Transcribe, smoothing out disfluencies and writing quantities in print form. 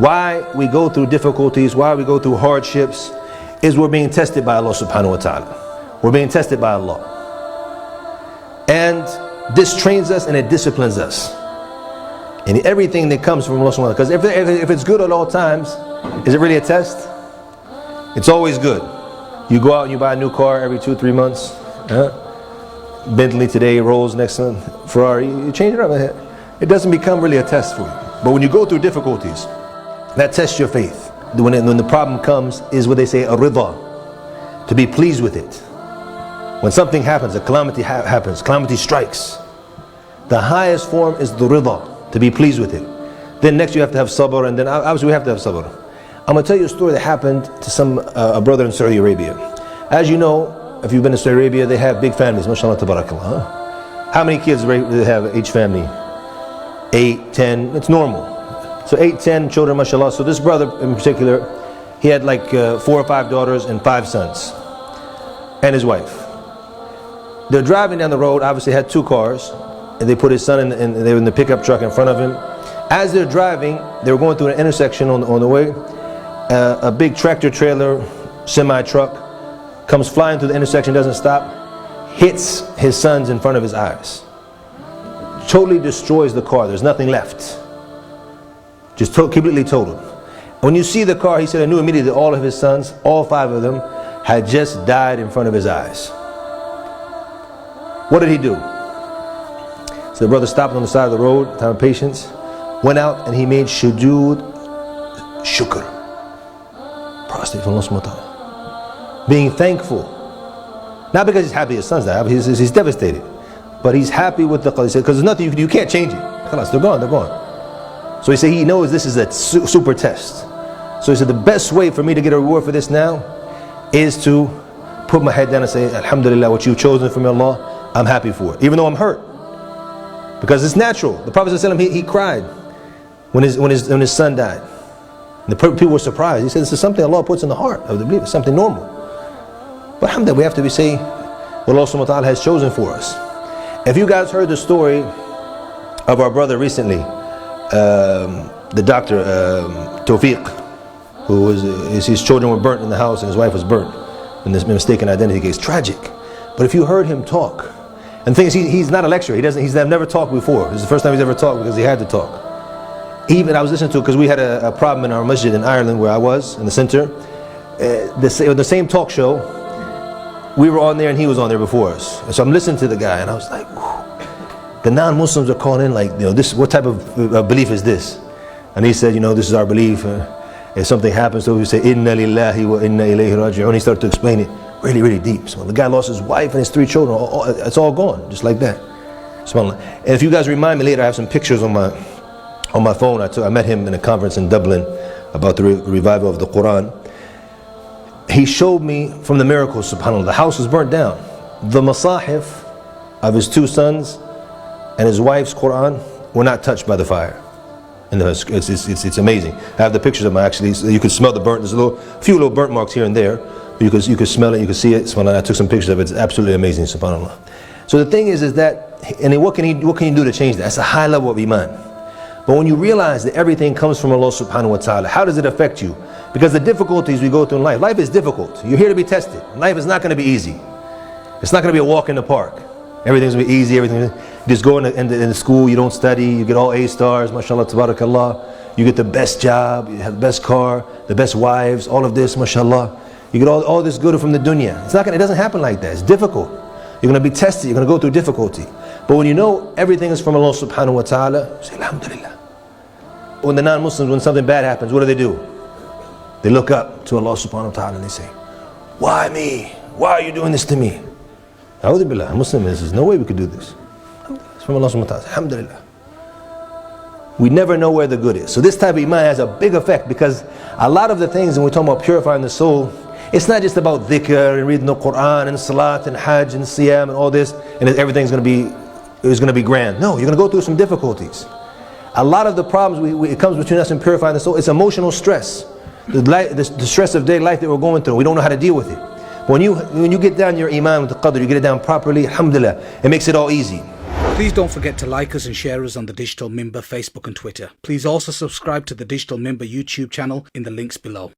Why we go through difficulties, why we go through hardships, is we're being tested by Allah subhanahu wa ta'ala. We're being tested by Allah. And this trains us and it disciplines us. And everything that comes from Allah subhanahu wa ta'ala. Because if it's good at all times, is it really a test? It's always good. You go out and you buy a new car every 2-3 months. Bentley today, Rolls next month, Ferrari. You change it up. It doesn't become really a test for you. But when you go through difficulties, that tests your faith. When the problem comes, is what they say, a rida, to be pleased with it. When something happens, a calamity happens, calamity strikes, the highest form is the rida, to be pleased with it. Then next you have to have sabr, and then obviously we have to have sabr. I'm going to tell you a story that happened to a brother in Saudi Arabia. As you know, if you've been to Saudi Arabia, they have big families, mashallah, tabarakallah. How many kids do they have each family? 8, 10, it's normal. So 8, 10 children, mashallah. So this brother in particular, he had like 4 or 5 daughters and 5 sons, and his wife. They're driving down the road, obviously had 2 cars, and they put his son they were in the pickup truck in front of him. As they're driving, they were going through an intersection on the way. A big tractor trailer, semi-truck, comes flying through the intersection, doesn't stop, hits his sons in front of his eyes. Totally destroys the car, there's nothing left. Just completely totaled. When you see the car, he said, I knew immediately that all of his sons, all 5 of them, had just died in front of his eyes. What did he do? So the brother stopped on the side of the road, time of patience, went out and he made sujood shukr, prostrate from Allah subhanahu wa ta'ala, being thankful. Not because he's happy his sons died, he's devastated, but he's happy with the qadr, because there's nothing you can't change it. They're gone. So he said he knows this is a super test. So he said the best way for me to get a reward for this now is to put my head down and say, Alhamdulillah, what you've chosen from Allah, I'm happy for it, even though I'm hurt, because it's natural. The Prophet ﷺ, he cried when his son died. And the people were surprised. He said this is something Allah puts in the heart of the believer, something normal. But alhamdulillah, we have to say what Allah subhanahu wa ta'ala has chosen for us. If you guys heard the story of our brother recently, the doctor Tawfique, who his children were burnt in the house and his wife was burnt in this mistaken identity case. Tragic. But if you heard him talk, and the thing is, he's not a lecturer. He's never talked before. This is the first time he's ever talked because he had to talk. Even I was listening to it because we had a problem in our masjid in Ireland where I was in the center. The same talk show, we were on there and he was on there before us. And so I'm listening to the guy and I was like, whew. The non-Muslims are calling in like, this, what type of belief is this? And he said, this is our belief. If something happens to us, we say, Inna lillahi wa inna ilayhi raji'un. He started to explain it really, really deep. So the guy lost his wife and his 3 children. It's all gone, just like that. And if you guys remind me later, I have some pictures on my phone. I met him in a conference in Dublin about the revival of the Quran. He showed me from the miracles, subhanAllah. The house was burnt down. The masahif of his 2 sons and his wife's Quran were not touched by the fire. And it's amazing. I have the pictures of them actually. So you could smell the burnt. There's a few little burnt marks here and there. You could smell it. You could see it. SubhanAllah. I took some pictures of it. It's absolutely amazing. SubhanAllah. So the thing is that, and what can you do to change that? That's a high level of iman. But when you realize that everything comes from Allah subhanahu wa ta'ala, how does it affect you? Because the difficulties we go through in life is difficult. You're here to be tested. Life is not going to be easy. It's not going to be a walk in the park. Everything's going to be easy. You just go in the school, you don't study, you get all A stars, mashallah, tabarakallah. You get the best job, you have the best car, the best wives, all of this, mashallah. You get all this good from the dunya. It doesn't happen like that. It's difficult. You're going to be tested. You're going to go through difficulty. But when you know everything is from Allah subhanahu wa ta'ala, you say, Alhamdulillah. When the non-Muslims, when something bad happens, what do? They look up to Allah subhanahu wa ta'ala and they say, why me? Why are you doing this to me? A'udhu billah, Muslim, there's no way we could do this. It's from Allah subhanahu wa ta'ala. Alhamdulillah. We never know where the good is. So this type of iman has a big effect, because a lot of the things when we're talking about purifying the soul, it's not just about dhikr and reading the Quran and salat and hajj and siyam and all this and everything's going to be grand. No, you're going to go through some difficulties. A lot of the problems it comes between us and purifying the soul, it's emotional stress. The stress of daily life that we're going through, we don't know how to deal with it. But when you get down your iman with the qadr, you get it down properly, alhamdulillah, it makes it all easy. Please don't forget to like us and share us on the Digital Mimbar Facebook and Twitter. Please also subscribe to the Digital Mimbar YouTube channel in the links below.